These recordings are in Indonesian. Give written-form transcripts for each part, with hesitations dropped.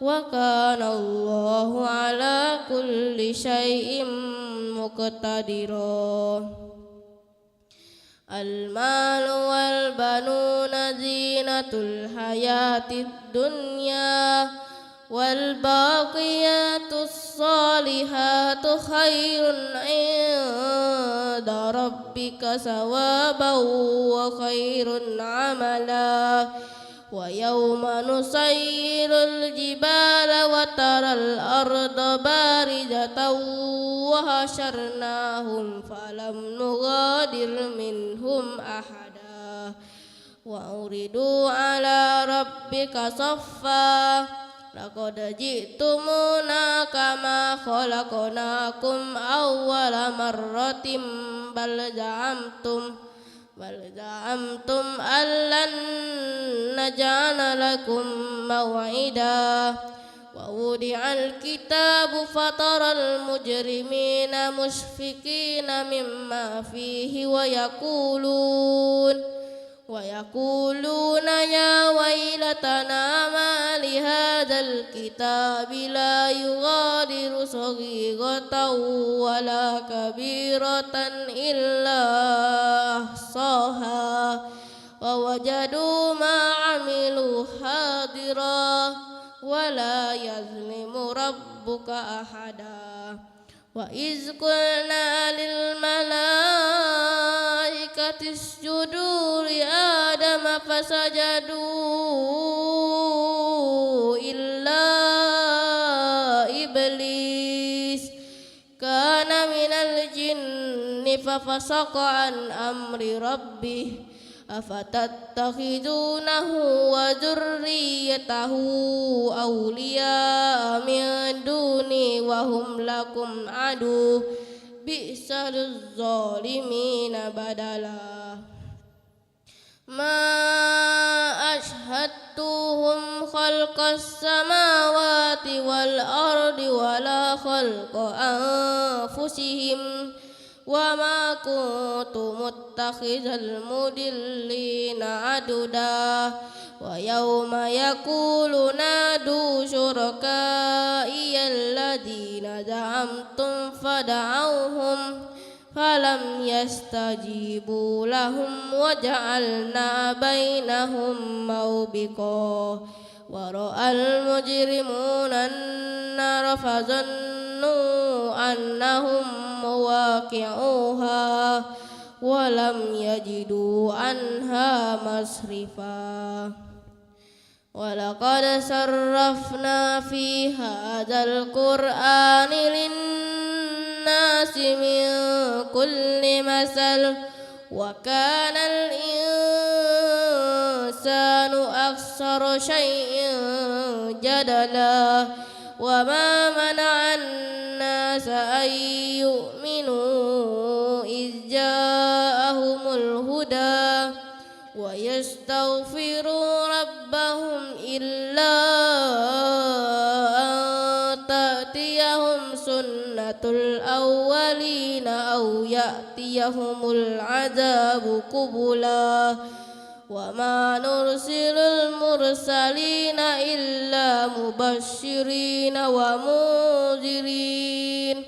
وكان الله على كل شيء مقتدرا. المال والبنون زينة الحياة الدنيا والباقيات الصالحات خير عند ربك ثوابا وخير عملا. ويوم نسير الجبال وترى الأرض بارزة وحشرناهم فلم نغادر منهم أحدا وعرضوا على ربك صفا لقد جئتمونا كما خلقناكم أول مرة بل زعمتم أن لن نجعل لكم موعدا. ووضع الكتاب فترى المجرمين مشفقين مما فيه ويقولون يا ويلتنا ما لهذا الكتاب لا يغادر صغيرة ولا كبيرة إلا أحصاها ووجدوا ما عملوا حاضرا ولا يظلم ربك أحدا. وإذ قلنا للملائكة اسجدوا لآدم فسجدوا إلا إبليس كان من الجن ففسق عن أمر ربه أفتتخذونه وذريته أولياء من دوني وهم لكم عدو بئس للظالمين بدلا. ما أشهدتهم خلق السماوات والأرض ولا خلق أنفسهم وما كنت متخذ المضلين عضدا. ويوم يقول نادوا شركائي الذين زعمتم فدعوهم فلم يستجيبوا لهم وجعلنا بينهم موبقا. ورأى المجرمون النار فظنوا أنهم مواقعوها ولم يجدوا عنها مصرفا. ولقد صرفنا في هذا القرآن للناس من كل مثل وكان الإنسان أكثر شيء جدلا. وما منع الناس أن يؤمنوا إذ جاءهم الهدى ويستغفروا ربهم إلا أن تأتيهم سنة الأولين أو يأتيهم العذاب قبلا. وما نرسل المرسلين إلا مبشرين ومنذرين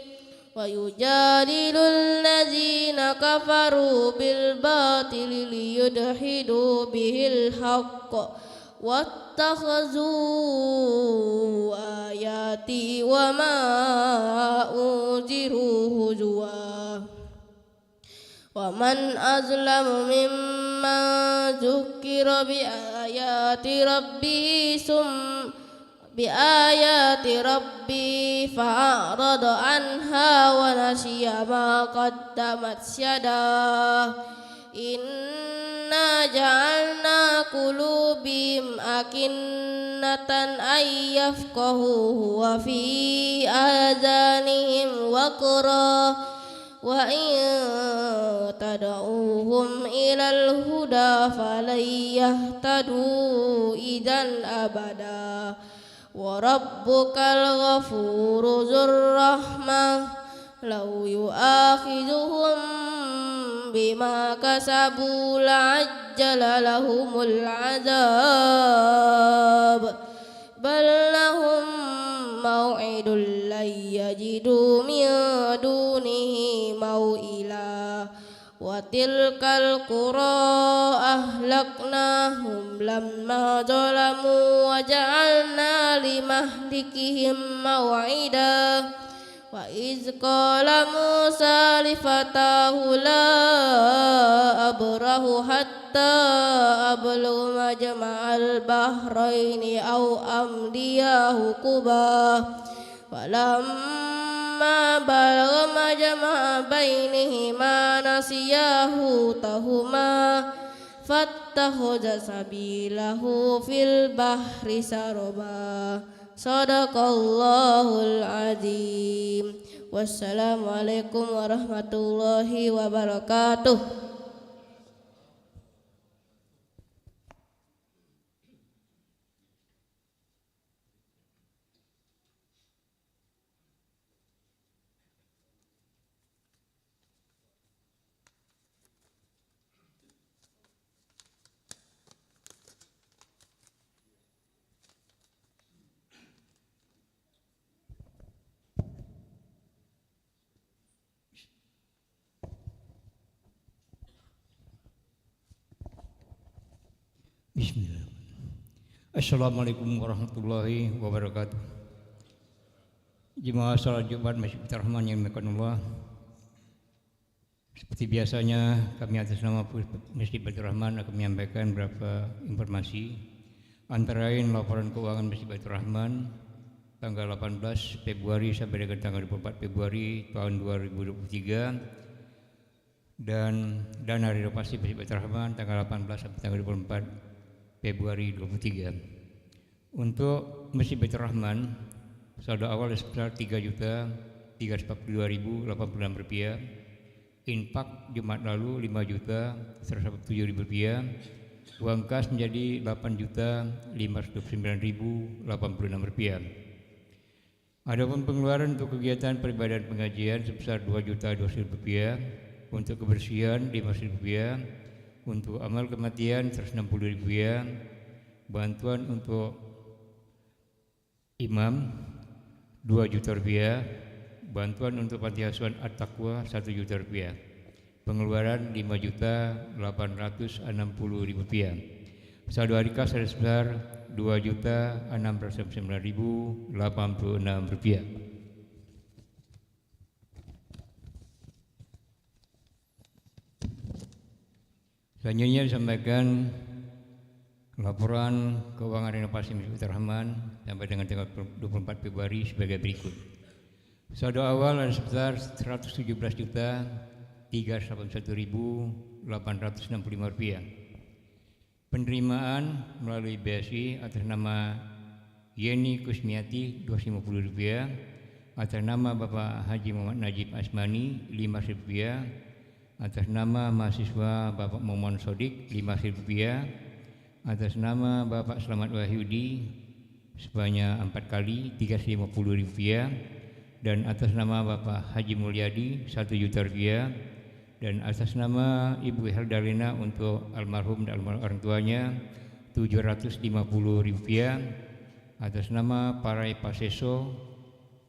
ويجادل الذين كفروا بالباطل ليدحضوا به الحق واتخذوا آياتي وما أنذروا هزوا. ومن أظلم ممن ذكر بآيات ربي فأعرض عنها ونسي ما قدمت يداه إنا جعلنا قلوبهم أكنة أن يفقهوه وفي آذانهم وقرا وإن تدعوهم إلى الهدى فلن يهتدوا إذا أبدا. وربك الغفور ذو الرحمة لو يؤاخذهم بما كسبوا لعجل لهم العذاب بل لهم عائد لن يجدوا من دونه موئلا وتلك القرى أهلكناهم لما ظلموا وجعلنا لمهلكهم موعدا وإذ قال موسى لفتاه لا أبره حتى أبلغ مجمع البحرين أو أمضي حقبا فلما بلغ مجمع بينهما نسيا حوتهما فاتخذ سبيله في البحر سربا صدق الله العظيم والسلام عليكم ورحمة الله وبركاته. Bismillahirrahmanirrahim. Assalamualaikum warahmatullahi wabarakatuh. Jemaah salat Jumat Masjid Rahman yang dimuliakan Allah. Seperti biasanya kami atas nama Masjid Baitur Rahman akan menyampaikan beberapa informasi. Antara lain laporan keuangan Masjid Baitur Rahman tanggal 18 Februari sampai dengan tanggal 24 Februari tahun 2023 dan dana renovasi Masjid Baitur Rahman tanggal 18 sampai tanggal 24 Februari 2023. Untuk Masjid Baitur Rahman saldo awal sebesar Rp3.342.086, infak Jumat lalu Rp5.147.000, uang kas menjadi Rp8.529.086. Adapun pengeluaran untuk kegiatan peribadahan pengajian sebesar Rp2.200.000, untuk kebersihan Rp5.000, untuk amal kematian Rp160.000, bantuan untuk imam Rp2 juta, bantuan untuk panti asuhan At-Taqwa Rp1 juta, pengeluaran Rp5.860.000. Saldo hari kas sebesar Rp2.609.086. Selanjutnya disampaikan laporan keuangan renovasi Masjid Baitur Rahman sampai dengan tanggal 24 Februari sebagai berikut. Saldo awal ada sebesar Rp117.381.865. Penerimaan melalui BSI atas nama Yeni Kusmiati Rp250, atas nama Bapak Haji Muhammad Najib Asmani Rp5.000, atas nama mahasiswa Bapak Momon Sodik Rp5.000, atas nama Bapak Selamat Wahyudi sebanyak 4 kali Rp350.000, dan atas nama Bapak Haji Mulyadi Rp1 juta, dan atas nama Ibu Heldalina untuk almarhum dan almarhum orang tuanya Rp750.000, atas nama Parai Paseso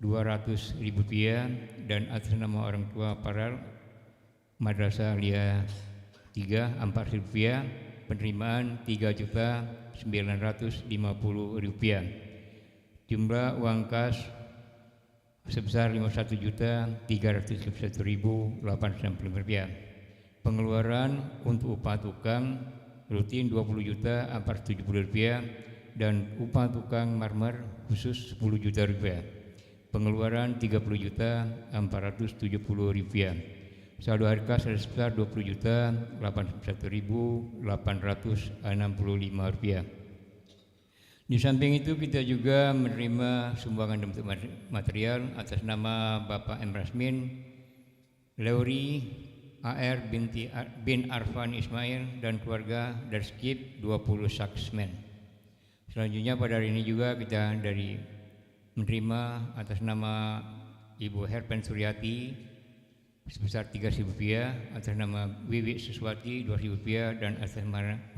Rp200.000, dan atas nama orang tua para Madrasah Alia 3 Rp4.000, penerimaan Rp3.950.000. Jumlah uang kas sebesar Rp51.351.865. Pengeluaran untuk upah tukang rutin Rp20.470.000 dan upah tukang marmer khusus Rp10 juta. Pengeluaran Rp30.470.000. Saldo hari kas sebesar Rp20.801.865. Di samping itu kita juga menerima sumbangan bentuk material atas nama Bapak M. Rasmin, Leuri AR bin Arfan Ismail dan keluarga dari skip 20 saksmen. Selanjutnya pada hari ini juga kita menerima atas nama Ibu Herpen Suryati sebesar Rp3.000, atas nama Wiwi Suswati Rp2.000 dan atas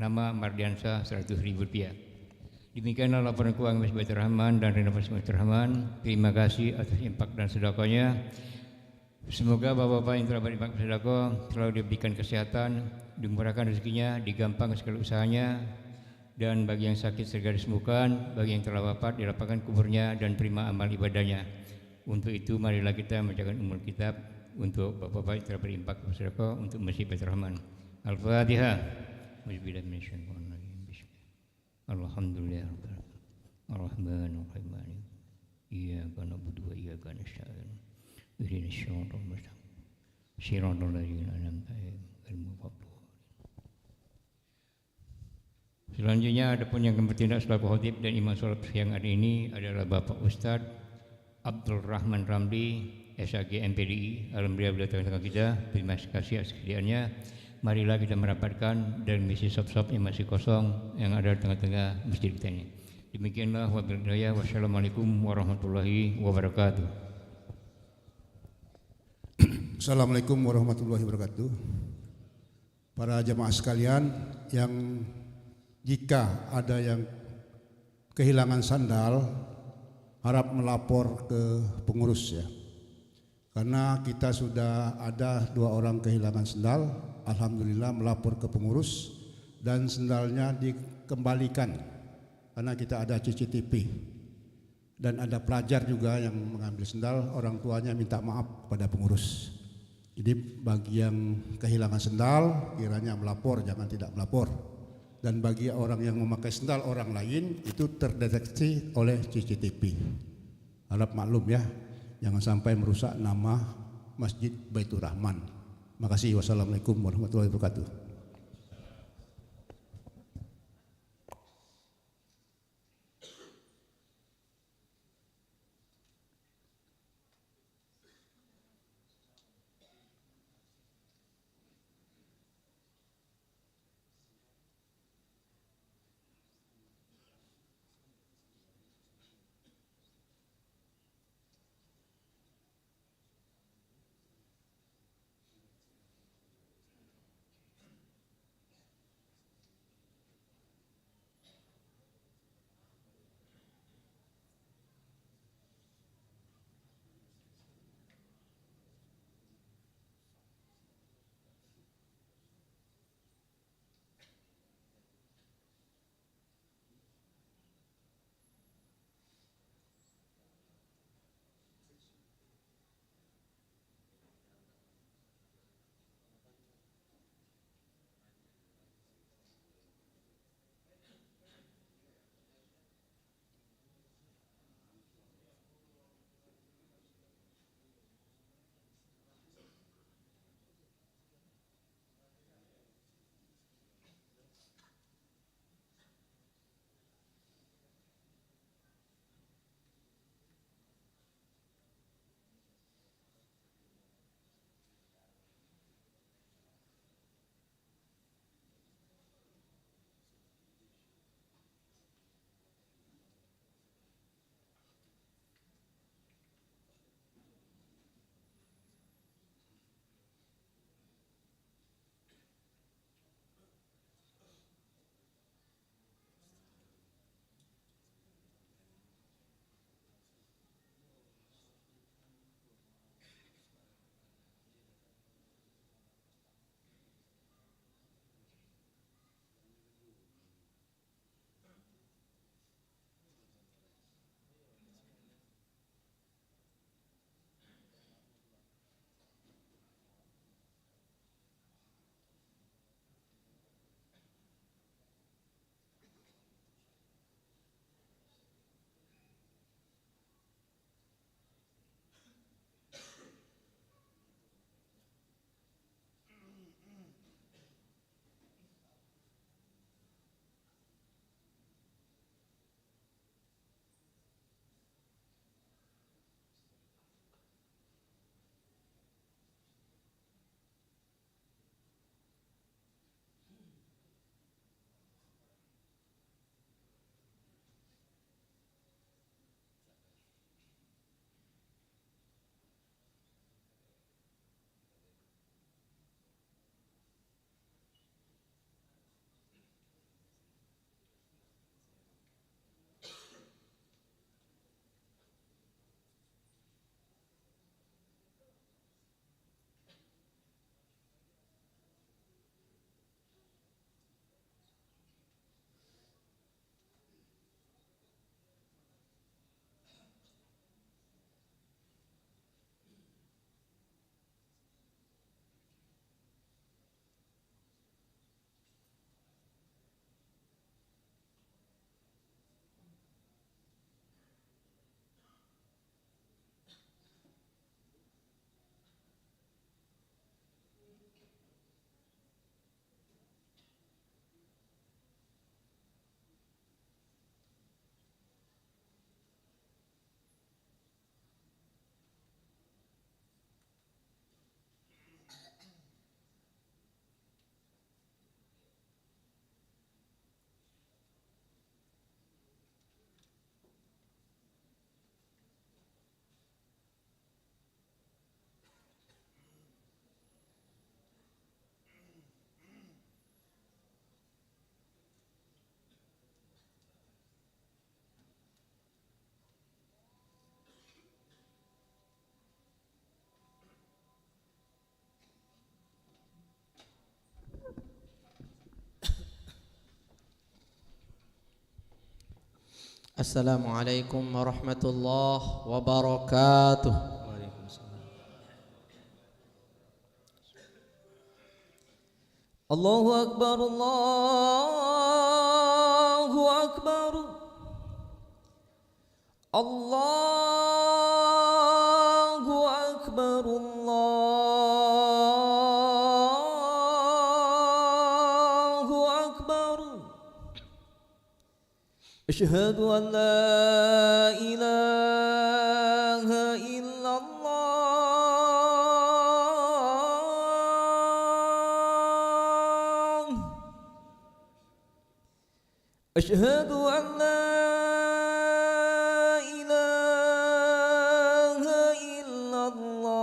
nama Mardiansa Rp100.000. Demikianlah laporan keuangan Masjid Baitur Rahman dan renovasi Masjid Baitur Rahman. Terima kasih atas impak dan sedekahnya. Semoga bapak-bapak yang telah berinfak sedekah selalu diberikan kesehatan, dimurahkan rezekinya, digampangkan segala usahanya, dan bagi yang sakit segera disembuhkan, bagi yang telah wafat dirapatkan kuburnya dan terima amal ibadahnya. Untuk itu marilah kita menjaga umur kitab untuk bapak-bapak yang telah berinfak sedekah untuk Masjid Baitur Rahman. Al-Fatihah. Alhamdulillah Ar-Rahmanir Rahim. Iyyaka na'budu wa iyyaka nasta'in. Ihdinas siratal mustaqim. Siratal ladzina an'amta 'alaihim ghairil maghdubi 'alaihim. Selanjutnya ada pun yang akan bertindak selaku khatib dan imam salat siang hari ini adalah Bapak Ustadz Abdul Rahman Ramli, SAG MPDI. Alhamdulillah beliau tengah-tengah kita. Terima kasih atas kesediaannya. Marilah kita merapatkan dan misi sop-sop yang masih kosong yang ada di tengah-tengah masjid kita ini. Demikianlah wabillahi. Wassalamualaikum warahmatullahi wabarakatuh. Assalamualaikum warahmatullahi wabarakatuh. Para jemaah sekalian, yang jika ada yang kehilangan sandal harap melapor ke pengurus ya. Karena kita sudah ada 2 orang kehilangan sandal, alhamdulillah melapor ke pengurus dan sandalnya dikembalikan karena kita ada CCTV. Dan ada pelajar juga yang mengambil sandal, orang tuanya minta maaf kepada pengurus. Jadi bagi yang kehilangan sandal kiranya melapor, jangan tidak melapor. Dan bagi orang yang memakai sandal orang lain itu terdeteksi oleh CCTV. Harap maklum ya, jangan sampai merusak nama Masjid Baitur Rahman. Makasih. Wassalamualaikum warahmatullahi wabarakatuh. Assalamualaikum warahmatullahi wabarakatuh. Allahu Akbar, Allahu Akbar, Allahu Akbar, Allahu Akbar. Asyhadu an la ilaha illallah. Asyhadu an la ilaha illallah.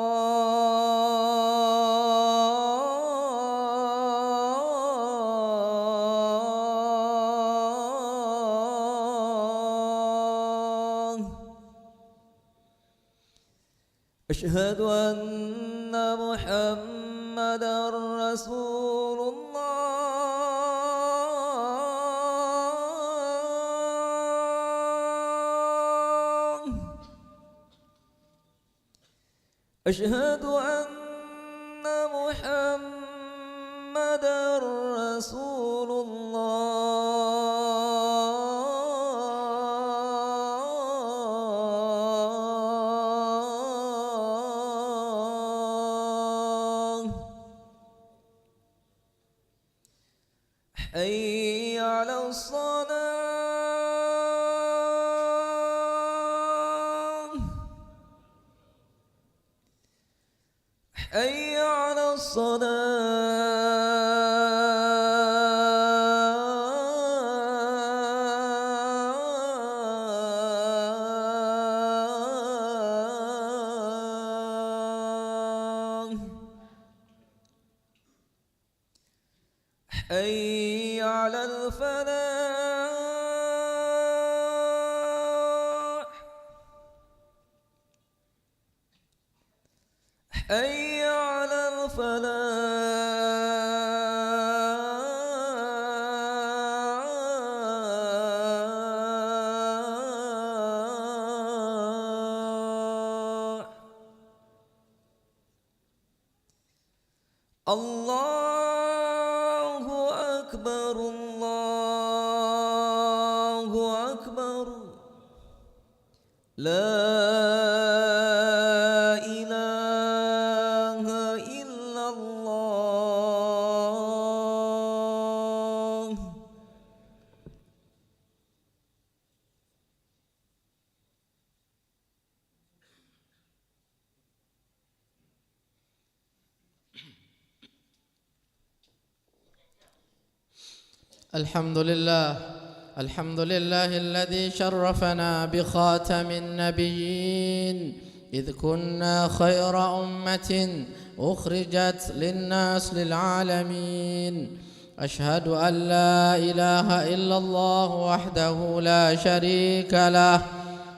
Asyhadu anna Muhammadar Rasulullah. أشهد أن محمدًا رسول الله. حي على الصلاة. حي على الصلاة. حي على الفلاح. حي على الفلاح. الله أكبر، الله أكبر. لا إله إلا الله. الحمد لله، الحمد لله الذي شرفنا بخاتم النبيين إذ كنا خير أمة أخرجت للناس للعالمين. أشهد أن لا إله إلا الله وحده لا شريك له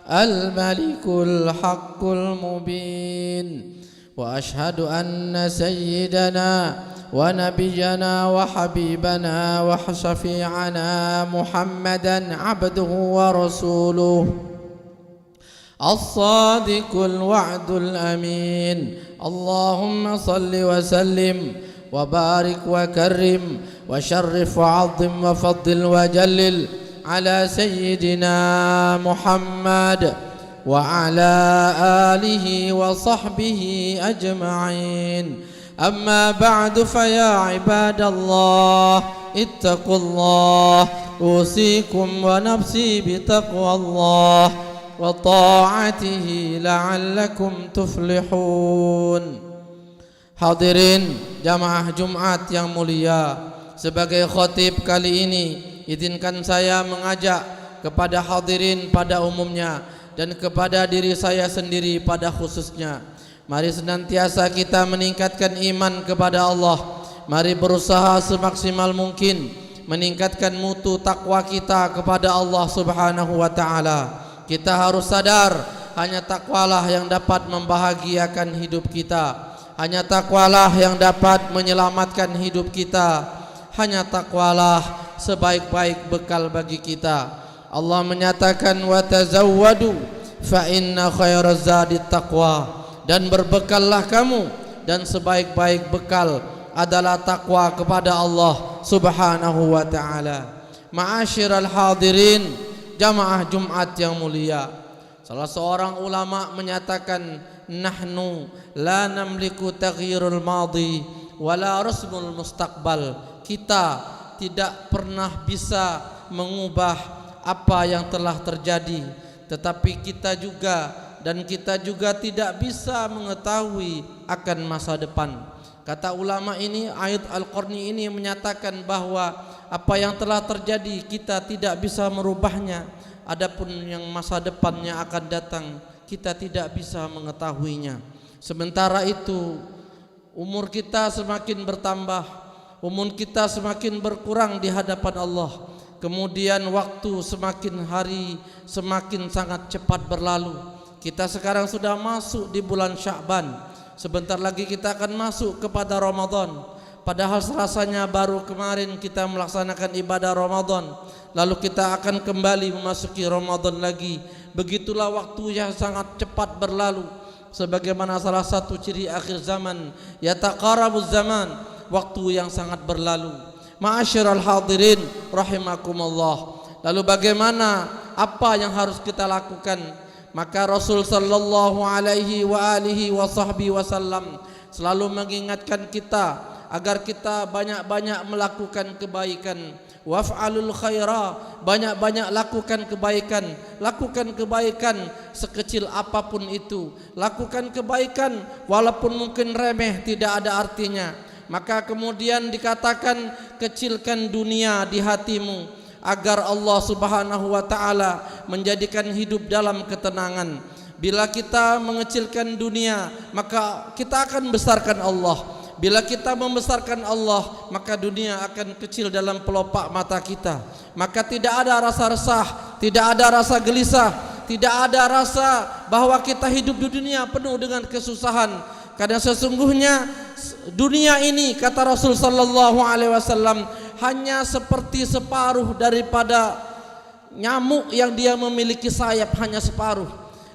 الملك الحق المبين. وأشهد أن سيدنا ونبينا وحبيبنا وشفيعنا محمدا عبده ورسوله الصادق الوعد الأمين. اللهم صل وسلم وبارك وكرم وشرف وعظم وفضل وجلل على سيدنا محمد وعلى آله وصحبه أجمعين. أما بعد فيا عباد الله اتقوا الله. أوصيكم ونفسي بتقوى الله وطاعته لعلكم تفلحون. Hadirin jamaah Jumat yang mulia, sebagai khatib kali ini izinkan saya mengajak kepada hadirin pada umumnya dan kepada diri saya sendiri pada khususnya, mari senantiasa kita meningkatkan iman kepada Allah. Mari berusaha semaksimal mungkin meningkatkan mutu takwa kita kepada Allah Subhanahu wa taala. Kita harus sadar hanya takwalah yang dapat membahagiakan hidup kita. Hanya takwalah yang dapat menyelamatkan hidup kita. Hanya takwalah sebaik-baik bekal bagi kita. Allah menyatakan wa tazawwadu fa inna khairaz zadi taqwa, dan berbekallah kamu, dan sebaik-baik bekal adalah takwa kepada Allah Subhanahu wa taala. Ma'asyiral hadirin, jamaah Jumat yang mulia, salah seorang ulama menyatakan nahnu la namliku taghyirul madhi wala rasmul mustaqbal. Kita tidak pernah bisa mengubah apa yang telah terjadi, tetapi kita juga tidak bisa mengetahui akan masa depan. Kata ulama ini, ayat Al-Qarni ini menyatakan bahwa apa yang telah terjadi kita tidak bisa merubahnya, adapun yang masa depannya akan datang kita tidak bisa mengetahuinya. Sementara itu umur kita semakin bertambah, umur kita semakin berkurang di hadapan Allah. Kemudian waktu semakin hari semakin sangat cepat berlalu. Kita sekarang sudah masuk di bulan Sya'ban. Sebentar lagi kita akan masuk kepada Ramadan. Padahal rasanya baru kemarin kita melaksanakan ibadah Ramadan, lalu kita akan kembali memasuki Ramadan lagi. Begitulah waktu yang sangat cepat berlalu. Sebagaimana salah satu ciri akhir zaman, yataqarabuz zaman, waktu yang sangat berlalu. Ma'asyiral hadirin rahimakumullah. Lalu bagaimana, apa yang harus kita lakukan? Maka Rasul sallallahu alaihi wa alihi wa sahbihi wasallam selalu mengingatkan kita agar kita banyak-banyak melakukan kebaikan. Waf'alul khaira, banyak-banyak lakukan kebaikan. Lakukan kebaikan sekecil apapun itu. Lakukan kebaikan walaupun mungkin remeh, tidak ada artinya. Maka kemudian dikatakan kecilkan dunia di hatimu agar Allah Subhanahu wa taala menjadikan hidup dalam ketenangan. Bila kita mengecilkan dunia, maka kita akan besarkan Allah. Bila kita membesarkan Allah, maka dunia akan kecil dalam pelopak mata kita. Maka tidak ada rasa resah, tidak ada rasa gelisah, tidak ada rasa bahwa kita hidup di dunia penuh dengan kesusahan. Karena sesungguhnya dunia ini, kata Rasul sallallahu alaihi wasallam, hanya seperti separuh daripada nyamuk yang dia memiliki sayap, hanya separuh.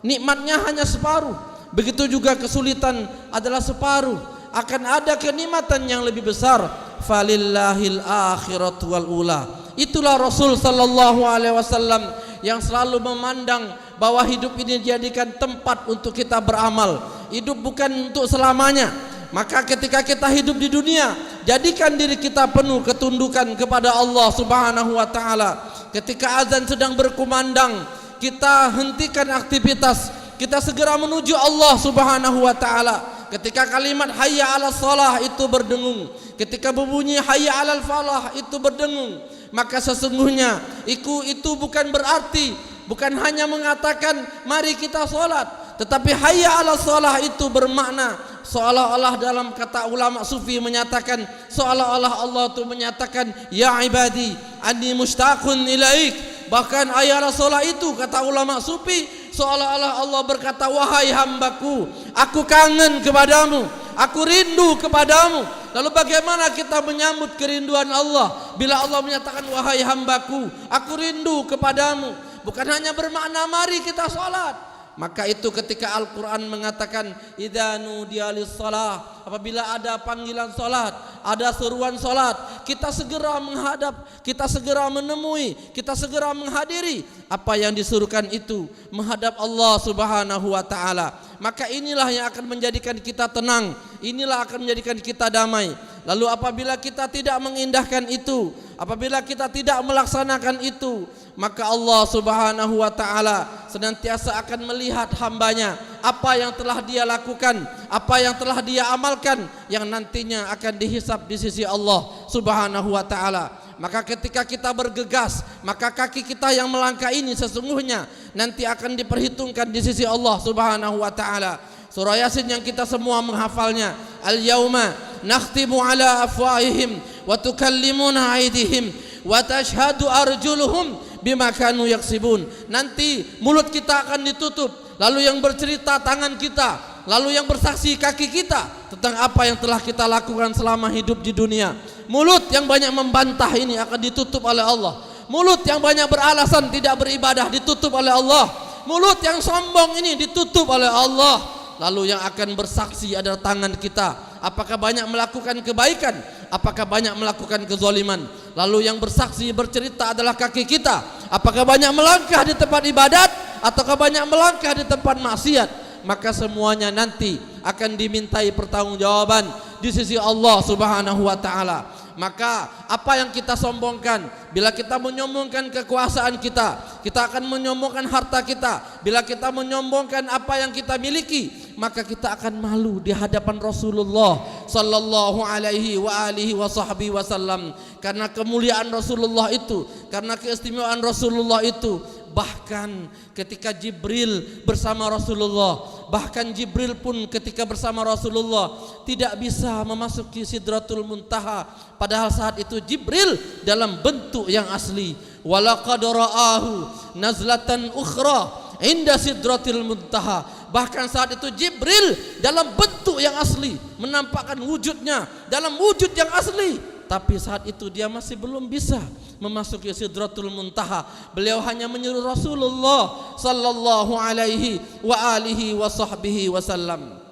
Nikmatnya hanya separuh. Begitu juga kesulitan adalah separuh. Akan ada kenikmatan yang lebih besar. Falillahil akhiratu wal ula. Itulah Rasul sallallahu alaihi wasallam yang selalu memandang bahwa hidup ini dijadikan tempat untuk kita beramal. Hidup bukan untuk selamanya. Maka ketika kita hidup di dunia, jadikan diri kita penuh ketundukan kepada Allah Subhanahu wa taala. Ketika azan sedang berkumandang, kita hentikan aktivitas, kita segera menuju Allah Subhanahu wa taala. Ketika kalimat hayya 'alas shalah itu berdengung, ketika berbunyi hayya 'alal falah itu berdengung, maka sesungguhnya itu bukan berarti, bukan hanya mengatakan mari kita salat, tetapi hayya 'alas shalah itu bermakna seolah-olah, dalam kata ulama sufi menyatakan, seolah-olah Allah itu menyatakan ya ibadi anni mushtaqun ilaik. Bahkan hayya 'alas shalah itu, kata ulama sufi, seolah-olah Allah berkata, wahai hambaku, aku kangen kepadamu, aku rindu kepadamu. Lalu bagaimana kita menyambut kerinduan Allah bila Allah menyatakan wahai hambaku, aku rindu kepadamu? Bukan hanya bermakna mari kita salat. Maka itu ketika Al-Quran mengatakan idza nudiya lis-shalah, apabila ada panggilan salat, ada seruan salat, kita segera menghadap, kita segera menemui, kita segera menghadiri apa yang disuruhkan itu, menghadap Allah Subhanahu wa taala. Maka inilah yang akan menjadikan kita tenang, inilah akan menjadikan kita damai. Lalu apabila kita tidak mengindahkan itu, apabila kita tidak melaksanakan itu, maka Allah Subhanahu wa taala senantiasa akan melihat hambanya, apa yang telah dia lakukan, apa yang telah dia amalkan, yang nantinya akan dihisab di sisi Allah Subhanahu wa taala. Maka ketika kita bergegas, maka kaki kita yang melangkah ini sesungguhnya nanti akan diperhitungkan di sisi Allah Subhanahu wa taala. Surah Yasin yang kita semua menghafalnya, al-yauma nakhtimu ala afwahihim wa tukallimuna aydihim wa tashhadu arjuluhum bima kanu yaksibun. Nanti mulut kita akan ditutup, lalu yang bercerita tangan kita, lalu yang bersaksi kaki kita tentang apa yang telah kita lakukan selama hidup di dunia. Mulut yang banyak membantah ini akan ditutup oleh Allah. Mulut yang banyak beralasan tidak beribadah ditutup oleh Allah. Mulut yang sombong ini ditutup oleh Allah. Lalu yang akan bersaksi adalah tangan kita. Apakah banyak melakukan kebaikan? Apakah banyak melakukan kezaliman? Lalu yang bersaksi bercerita adalah kaki kita. Apakah banyak melangkah di tempat ibadat ataukah banyak melangkah di tempat maksiat? Maka semuanya nanti akan dimintai pertanggungjawaban di sisi Allah Subhanahu wa taala. Maka apa yang kita sombongkan, bila kita menyombongkan kekuasaan kita, kita akan menyombongkan harta kita. Bila kita menyombongkan apa yang kita miliki, maka kita akan malu di hadapan Rasulullah sallallahu alaihi wa alihi wasallam. Karena kemuliaan Rasulullah itu, karena keistimewaan Rasulullah itu, bahkan ketika Jibril bersama Rasulullah, bahkan Jibril pun ketika bersama Rasulullah tidak bisa memasuki Sidratul Muntaha, padahal saat itu Jibril dalam bentuk yang asli. Walaqad ra'ahu nazlatan ukhra inda Sidratil Muntaha. Bahkan saat itu Jibril dalam bentuk yang asli, menampakkan wujudnya dalam wujud yang asli. Tapi saat itu dia masih belum bisa memasuki Sidratul Muntaha. Beliau hanya menyuruh Rasulullah sallallahu alaihi wa alihi wa sahbihi wasallam.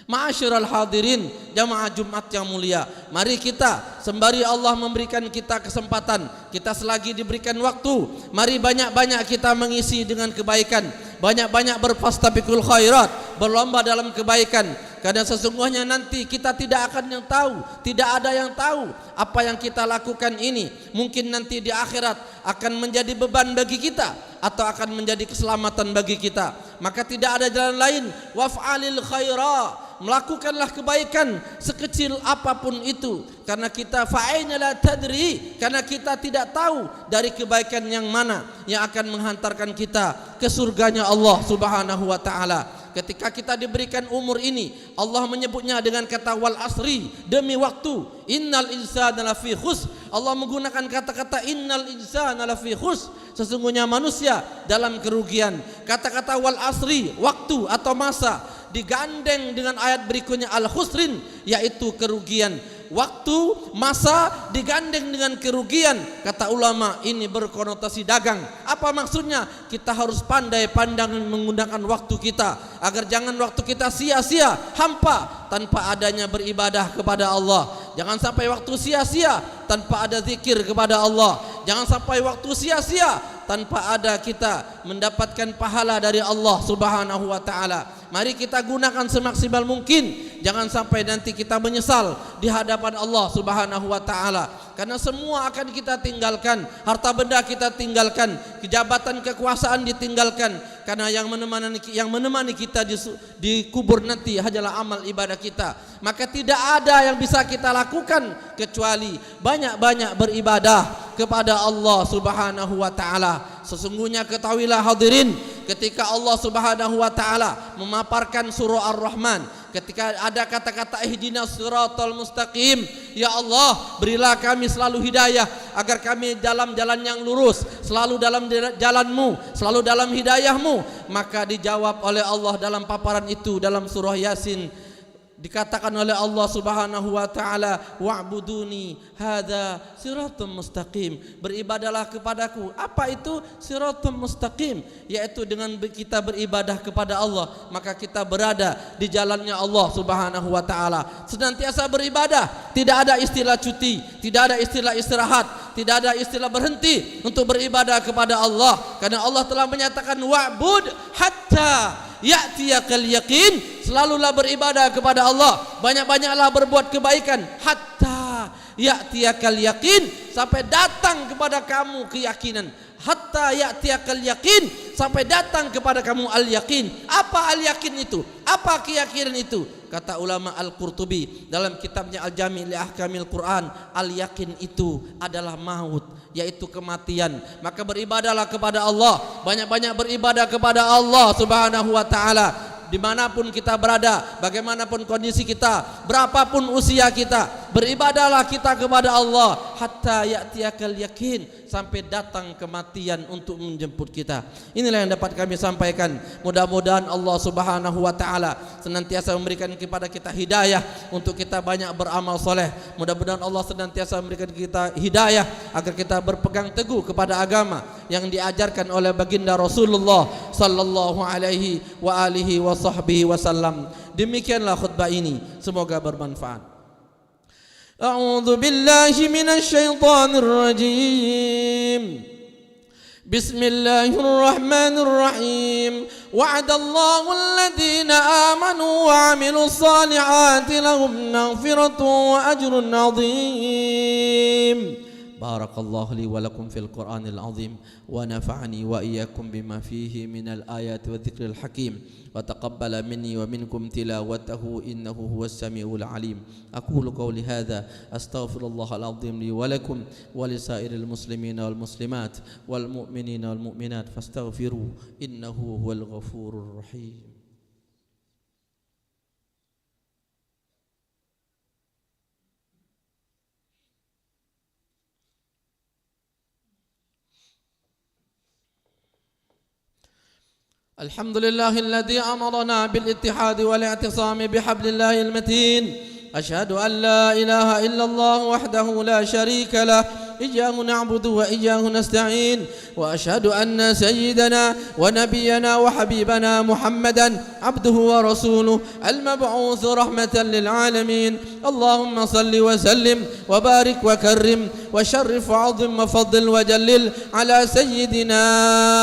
Ma'asyiral hadirin, jamaah Jumat yang mulia, mari kita sembari Allah memberikan kita kesempatan, kita selagi diberikan waktu, mari banyak-banyak kita mengisi dengan kebaikan, banyak-banyak berfastabiqul khairat, berlomba dalam kebaikan. Karena sesungguhnya nanti kita tidak akan yang tahu, tidak ada yang tahu apa yang kita lakukan ini. Mungkin nanti di akhirat akan menjadi beban bagi kita atau akan menjadi keselamatan bagi kita. Maka tidak ada jalan lain, waf'alil khaira, melakukanlah kebaikan sekecil apapun itu. Karena kita fa'aina la tadri, karena kita tidak tahu dari kebaikan yang mana yang akan menghantarkan kita ke surganya Allah Subhanahu wa taala. Ketika kita diberikan umur ini, Allah menyebutnya dengan kata wal asri, demi waktu. Innal insana lafi khus. Allah menggunakan kata-kata innal insana lafi khus. Sesungguhnya manusia dalam kerugian. Kata-kata wal asri, waktu atau masa, digandeng dengan ayat berikutnya al khusrin, yaitu kerugian. Waktu, masa digandeng dengan kerugian. Kata ulama, ini berkonotasi dagang. Apa maksudnya? Kita harus pandai pandangan menggunakan waktu kita, agar jangan waktu kita sia-sia, hampa, tanpa adanya beribadah kepada Allah. Jangan sampai waktu sia-sia tanpa ada zikir kepada Allah. Jangan sampai waktu sia-sia tanpa ada kita mendapatkan pahala dari Allah Subhanahu wa taala. Mari kita gunakan semaksimal mungkin. Jangan sampai nanti kita menyesal di hadapan Allah Subhanahu wa taala. Karena semua akan kita tinggalkan, harta benda kita tinggalkan, kejabatan kekuasaan ditinggalkan. Karena yang menemani kita di kubur nanti hanyalah amal ibadah kita. Maka tidak ada yang bisa kita lakukan kecuali banyak-banyak beribadah kepada Allah Subhanahu wa taala. Sesungguhnya ketahuilah hadirin, ketika Allah Subhanahu wa taala memaparkan surah Ar-Rahman, ketika ada kata-kata ihdinas siratal mustaqim, ya Allah berilah kami selalu hidayah agar kami dalam jalan yang lurus, selalu dalam jalanmu, selalu dalam hidayahmu. Maka dijawab oleh Allah dalam paparan itu dalam surah Yasin, dikatakan oleh Allah Subhanahu wa taala, wa'buduni hadza siratal mustaqim, beribadalah kepadaku. Apa itu siratal mustaqim? Yaitu dengan kita beribadah kepada Allah, maka kita berada di jalannya Allah Subhanahu wa taala. Senantiasa beribadah, tidak ada istilah cuti, tidak ada istilah istirahat, tidak ada istilah berhenti untuk beribadah kepada Allah. Karena Allah telah menyatakan wa'bud hatta ya'tiyakal yaqin, selalulah beribadah kepada Allah, banyak-banyaklah berbuat kebaikan, hatta ya'tiyakal yaqin, sampai datang kepada kamu keyakinan. Hatta ya'tiyakal yaqin, sampai datang kepada kamu al-yaqin. Apa al-yaqin itu? Apa keyakinan itu? Kata ulama Al-Qurtubi dalam kitabnya Al-Jami' li Ahkamil Quran, al-yaqin itu adalah maut, yaitu kematian. Maka beribadahlah kepada Allah, banyak-banyak beribadah kepada Allah Subhanahu wa taala. Dimanapun kita berada, bagaimanapun kondisi kita, berapapun usia kita, beribadahlah kita kepada Allah hatta ya'tiyakal yakin, sampai datang kematian untuk menjemput kita. Inilah yang dapat kami sampaikan. Mudah-mudahan Allah Subhanahu wa taala senantiasa memberikan kepada kita hidayah untuk kita banyak beramal soleh. Mudah-mudahan Allah senantiasa memberikan kita hidayah agar kita berpegang teguh kepada agama yang diajarkan oleh baginda Rasulullah sallallahu alaihi wa alihi wa sahbihi wasallam. Demikianlah khutbah ini, semoga bermanfaat. A'udzu billahi minasy syaithanir rajim. Bismillahirrahmanirrahim. Wa'adallahu alladhina amanu wa 'amilus salihati lahum maghfiratun wa ajrun 'azim. Barakallahu li wa lakum fil Qur'anil azim wa nafa'ani wa iyyakum bima fihi minal ayati wa dzikril hakim wa taqabbala minni wa minkum tilawatahu innahu huwas samiul alim. Aqulu qawli hadza astaghfirullahal azim li wa lakum wa lisairil muslimina wal muslimat wal mu'minina wal mu'minat fastaghfiru innahu huwal ghafurur rahim. الحمد لله الذي أمرنا بالاتحاد والاعتصام بحبل الله المتين. أشهد أن لا إله إلا الله وحده لا شريك له إياه نعبد وإياه نستعين. وأشهد أن سيدنا ونبينا وحبيبنا محمدا عبده ورسوله المبعوث رحمة للعالمين. اللهم صل وسلم وبارك وكرم وشرف وعظم وفضل وجلل على سيدنا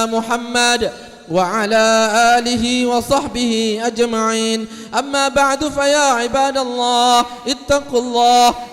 محمد وعلى آله وصحبه أجمعين. أما بعد فيا عباد الله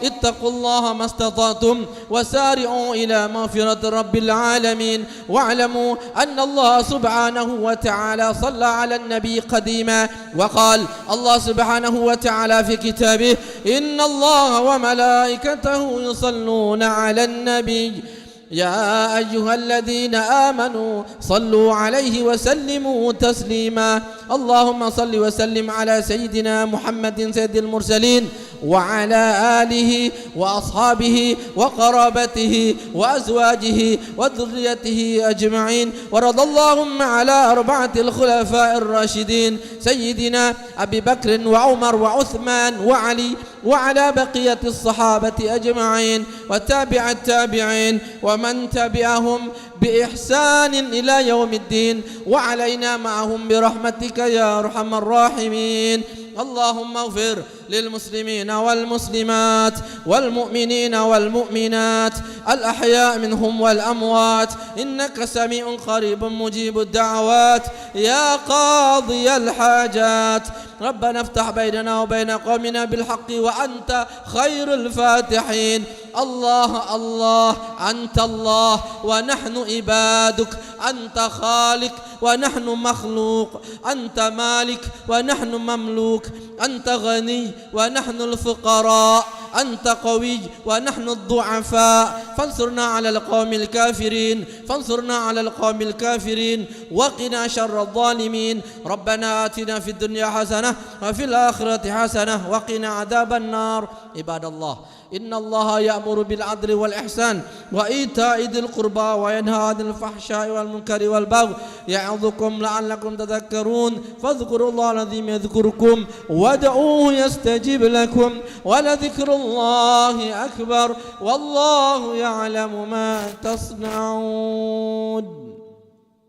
اتقوا الله ما استطعتم وسارعوا إلى مغفرة رب العالمين. واعلموا أن الله سبحانه وتعالى صلى على النبي قديما وقال الله سبحانه وتعالى في كتابه إن الله وملائكته يصلون على النبي يا أيها الذين آمنوا صلوا عليه وسلموا تسليما. اللهم صل وسلم على سيدنا محمد سيد المرسلين وعلى آله وأصحابه وقرابته وأزواجه وذريته أجمعين. ورضى اللهم على أربعة الخلفاء الراشدين سيدنا أبي بكر وعمر وعثمان وعلي وعلى بقية الصحابة أجمعين وتابع التابعين ومن تبعهم بإحسان إلى يوم الدين وعلينا معهم برحمتك يا أرحم الراحمين. اللهم اغفر للمسلمين والمسلمات والمؤمنين والمؤمنات الأحياء منهم والأموات إنك سميع قريب مجيب الدعوات يا قاضي الحاجات. ربنا افتح بيننا وبين قومنا بالحق وأنت خير الفاتحين. الله الله أنت الله ونحن عبادك. أنت خالق ونحن مخلوق. أنت مالك ونحن مملوك. أنت غني ونحن الفقراء. أنت قوي ونحن الضعفاء. فانصرنا على القوم الكافرين. فانصرنا على القوم الكافرين وقنا شر الظالمين. ربنا آتنا في الدنيا حسنة وفي الآخرة حسنة وقنا عذاب النار. عباد الله إن الله يأمر بالعدل والإحسان وإيتاء ذي القربى وينهى عن الفحشاء والمنكر والبغي يعظكم لعلكم تذكرون. فاذكروا الله العظيم يذكركم وادعوه يستجب لكم ولذكر الله أكبر والله يعلم ما تصنعون.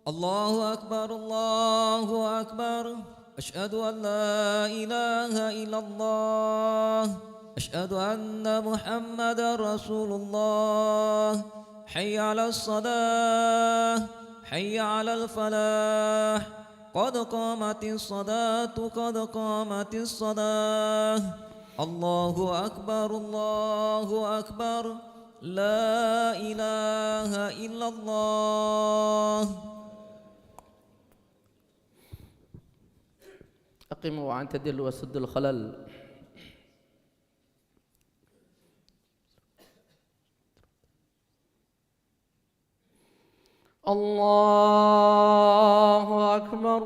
الله أكبر الله أكبر. أشهد أن لا إله إلا الله. أشهد أن محمد رسول الله. حي على الصلاة حي على الفلاح. قد قامت الصلاة قد قامت الصلاة. الله أكبر الله أكبر. لا إله إلا الله. أقيموا واعتدلوا وسدوا الخلل. الله أكبر.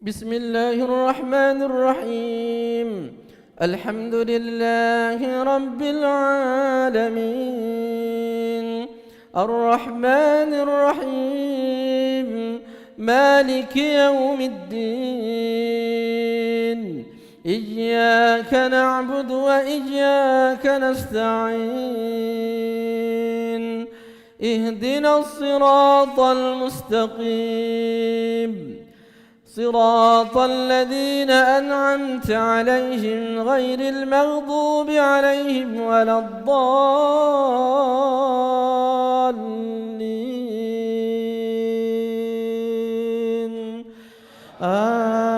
بسم الله الرحمن الرحيم الحمد لله رب العالمين الرحمن الرحيم مالك يوم الدين إياك نعبد وإياك نستعين اهدنا الصراط المستقيم صراط الذين أنعمت عليهم غير المغضوب عليهم ولا الضالين آمين.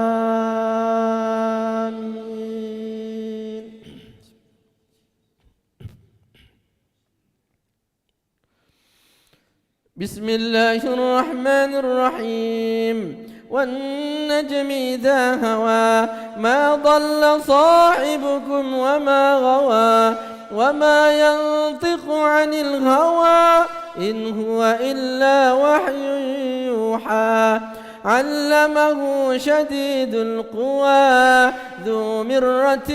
بسم الله الرحمن الرحيم والنجم إذا هوى ما ضل صاحبكم وما غوى وما ينطق عن الهوى إن هو إلا وحي يوحى علمه شديد القوى ذو مرة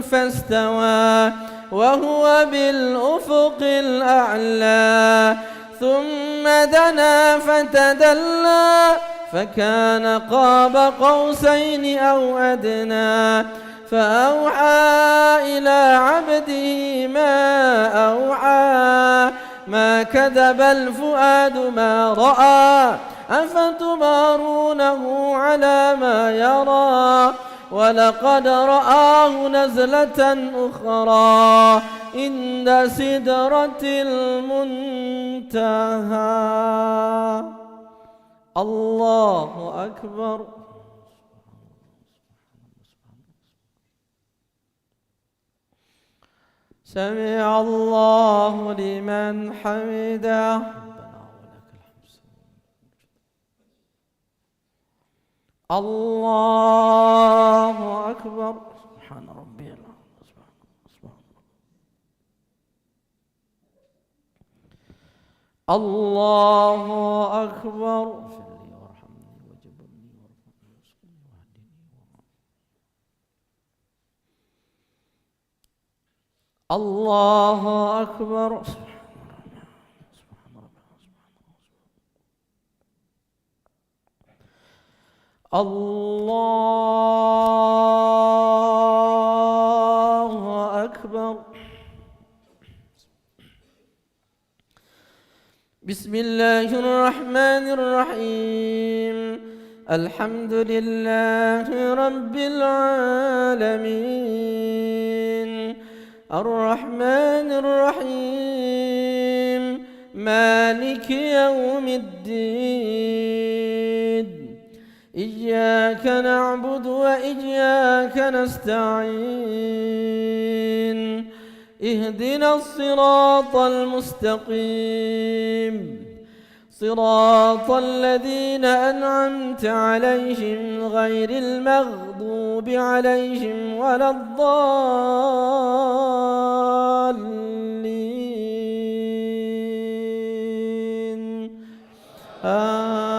فاستوى وهو بالأفق الأعلى ثم دنا فتدلى فكان قاب قوسين أو أدنى فأوحى إلى عبده ما أوحى ما كذب الفؤاد ما رأى أفتمارونه على ما يرى ولقد رآه نزلة أخرى عند سدرة المنتهى. الله أكبر. سمع الله لمن حمده. الله أكبر. سبحان ربي الله أكبر. الله أكبر. الله أكبر. بسم الله الرحمن الرحيم الحمد لله رب العالمين الرحمن الرحيم مالك يوم الدين إياك نعبد وإياك نستعين اهدنا الصراط المستقيم صراط الذين أنعمت عليهم غير المغضوب عليهم ولا الضالين آمين.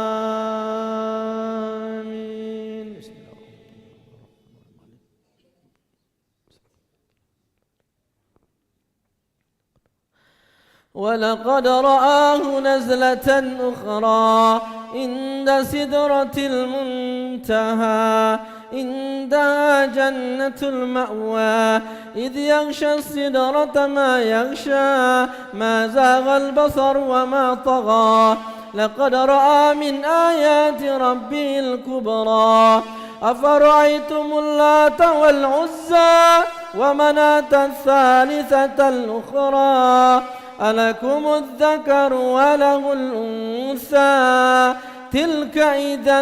ولقد رآه نزلة أخرى عند سدرة المنتهى عندها جنة المأوى إذ يغشى السدرة ما يغشى ما زاغ البصر وما طغى لقد رأى من آيات ربه الكبرى أفرأيتم اللات والعزى ومناة الثالثة الأخرى ألكم الذكر وله الأنثى تلك إذا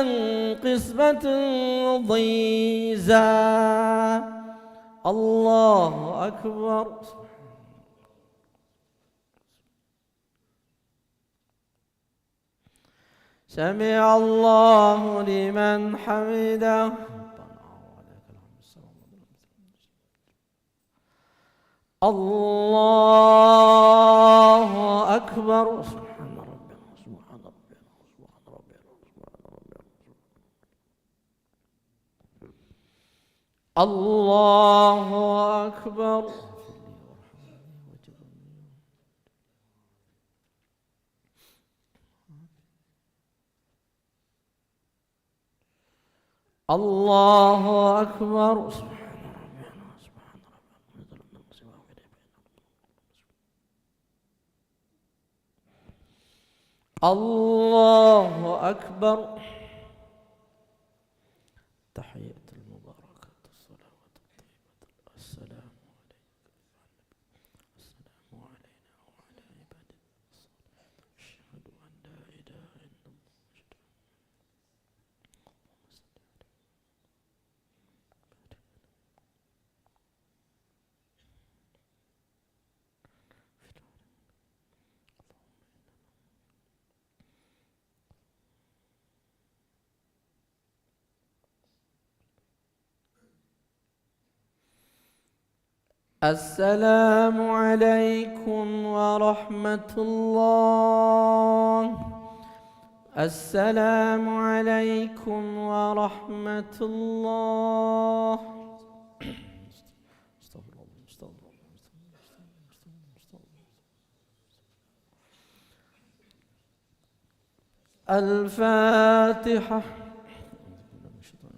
قسمة ضيزى. الله أكبر. سمع الله لمن حمده. الله أكبر. سبحان ربي سبحان ربي سبحان ربي سبحان ربي. الله أكبر. الله أكبر. الله أكبر. تحية المباركات الصلوات الطيبة السلام عليك السلام علينا وعلى عباد الله أشهد أن لا إله إلا الله. السلام عليكم ورحمة الله. السلام عليكم ورحمة الله. الفاتحة.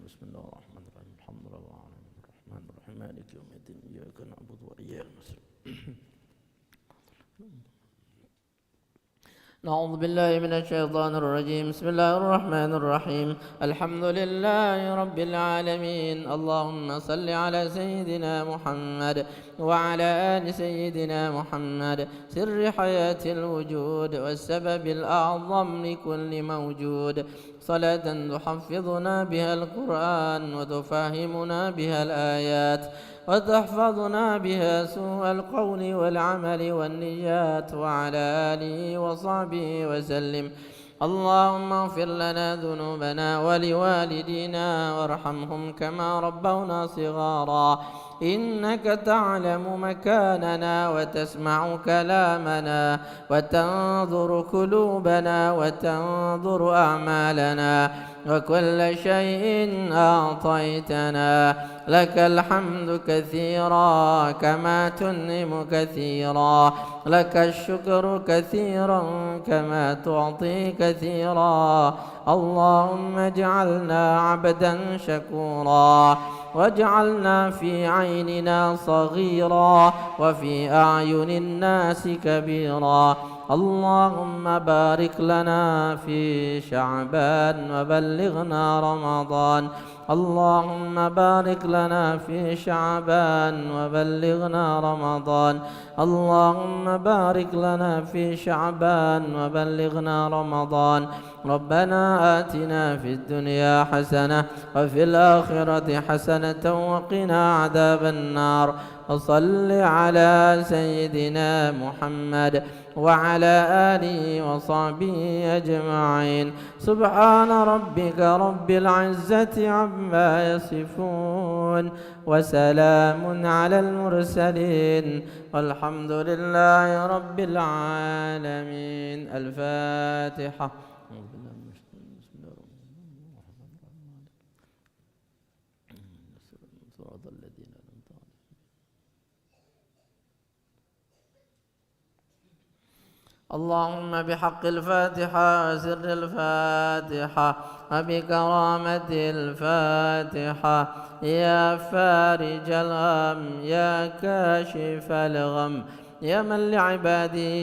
بسم الله الرحمن الرحيم الحمد لله رب العالمين الرحمن الرحيم مالك يوم الدين إياك نعبد وإياك نستعين. نعوذ بالله من الشيطان الرجيم. بسم الله الرحمن الرحيم الحمد لله رب العالمين. اللهم صل على سيدنا محمد وعلى آل سيدنا محمد سر حياة الوجود والسبب الأعظم لكل موجود. صلاة تحفظنا بها القرآن وتفهمنا بها الآيات وتحفظنا بها سوء القول والعمل والنيات وعلى آله وصحبه وسلم. اللهم اغفر لنا ذنوبنا ولوالدينا وارحمهم كما ربونا صغارا. إنك تعلم مكاننا وتسمع كلامنا وتنظر قلوبنا وتنظر أعمالنا وكل شيء أعطيتنا. لك الحمد كثيرا كما تنعم كثيرا. لك الشكر كثيرا كما تعطي كثيرا. اللهم اجعلنا عبدا شكورا واجعلنا في عيننا صغيرا وفي أعين الناس كبيرا. اللهم بارك لنا في شعبان وبلغنا رمضان. اللهم بارك لنا في شعبان وبلغنا رمضان. اللهم بارك لنا في شعبان وبلغنا رمضان. ربنا آتنا في الدنيا حسنة وفي الآخرة حسنة وقنا عذاب النار. وصل على سيدنا محمد وعلى آله وصحبه أجمعين. سبحان ربك رب العزة عما يصفون وسلام على المرسلين والحمد لله رب العالمين. الفاتحة. اللهم بحق الفاتحة وسر الفاتحة وبكرامة الفاتحة يا فارج الغم يا كاشف الغم يا من لعباده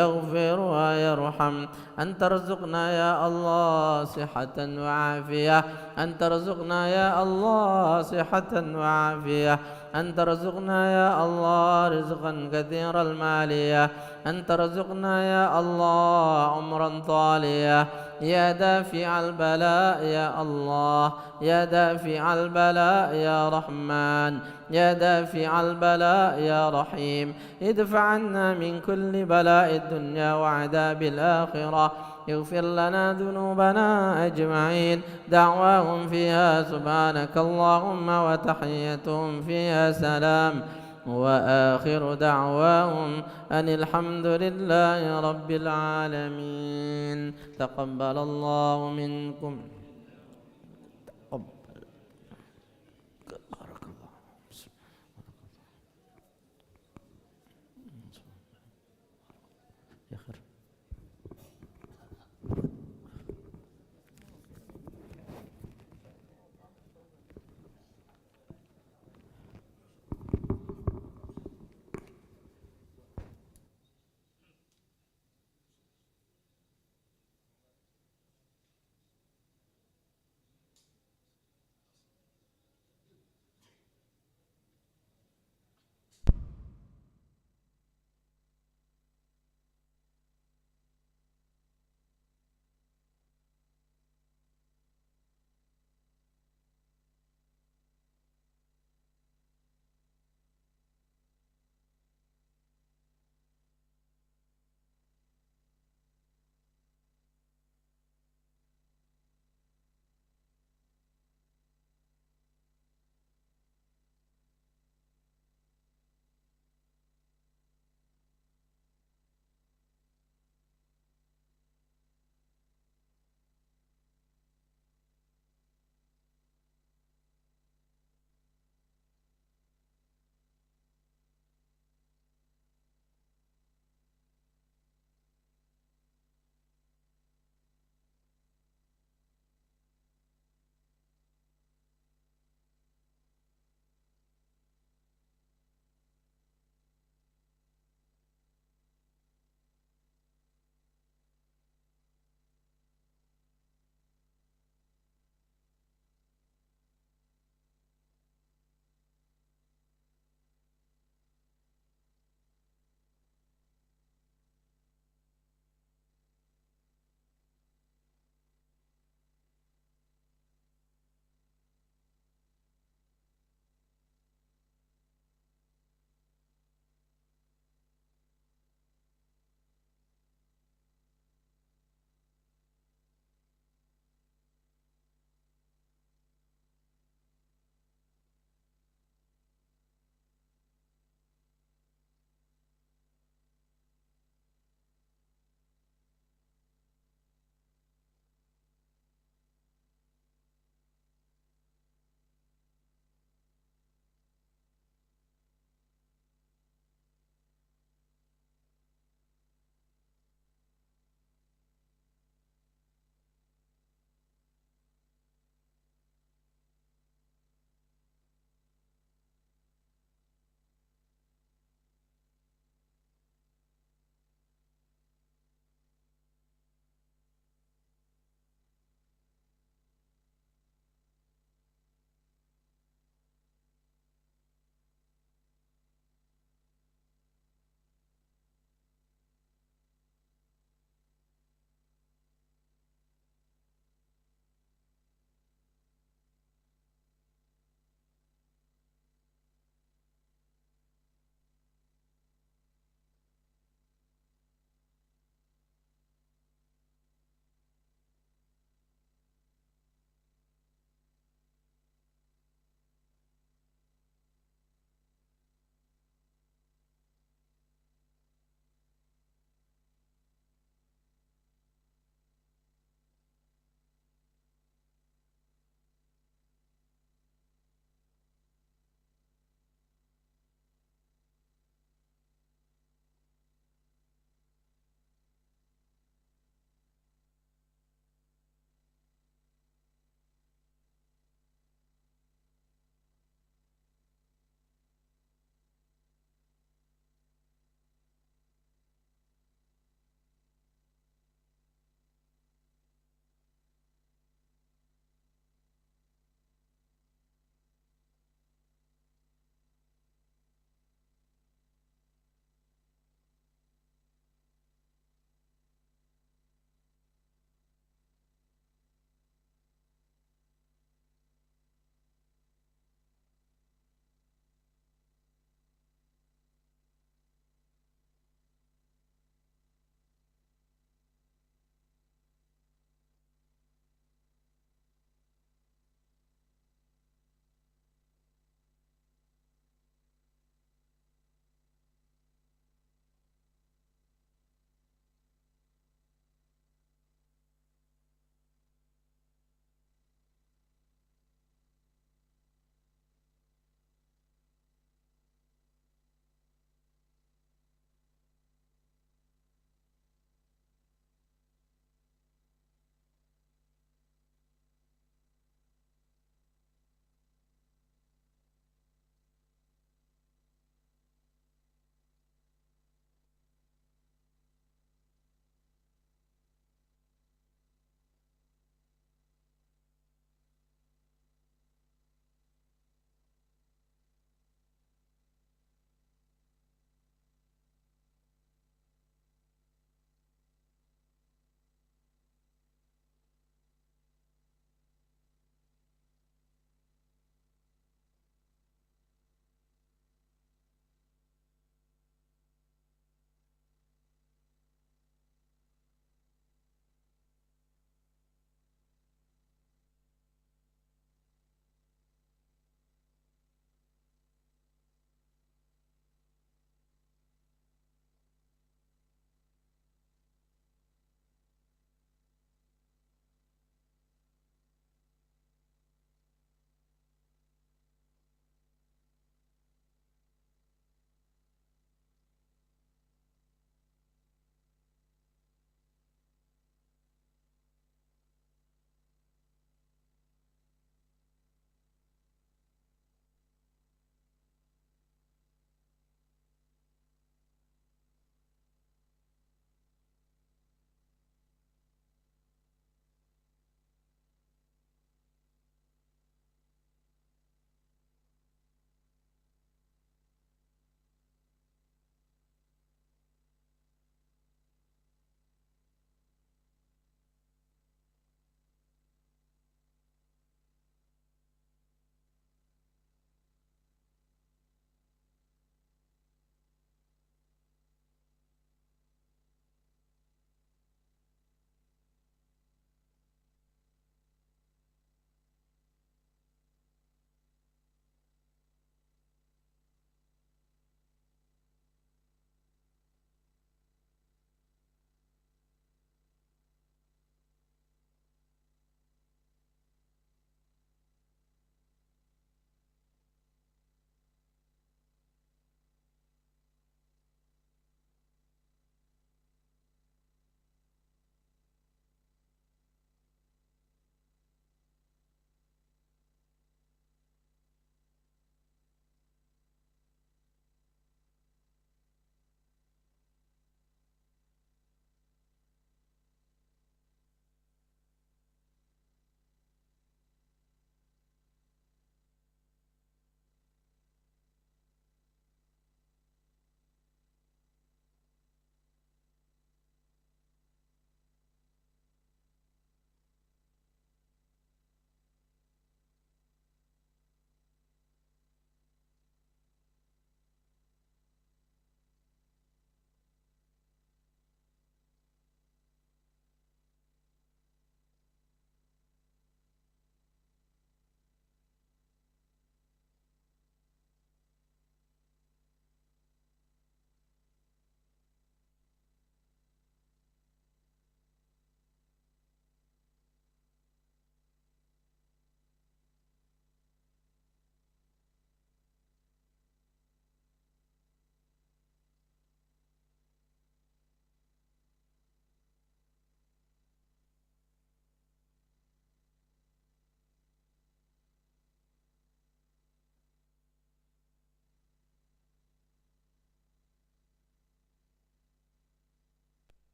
يغفر ويرحم. أن ترزقنا يا الله صحة وعافية. أن ترزقنا يا الله صحة وعافية. أن ترزقنا يا الله رزقا كثير المالية. أن ترزقنا يا الله عمرا طاليا. يا دافع البلاء يا الله. يا دافع البلاء يا رحمن. يا دافع البلاء يا رحيم. ادفع عنا من كل بلاء الدنيا وعذاب الآخرة. اغفر لنا ذنوبنا أجمعين. دعواهم فيها سبحانك اللهم وتحيتهم فيها سلام وآخر دعواهم أن الحمد لله رب العالمين. تقبل الله منكم.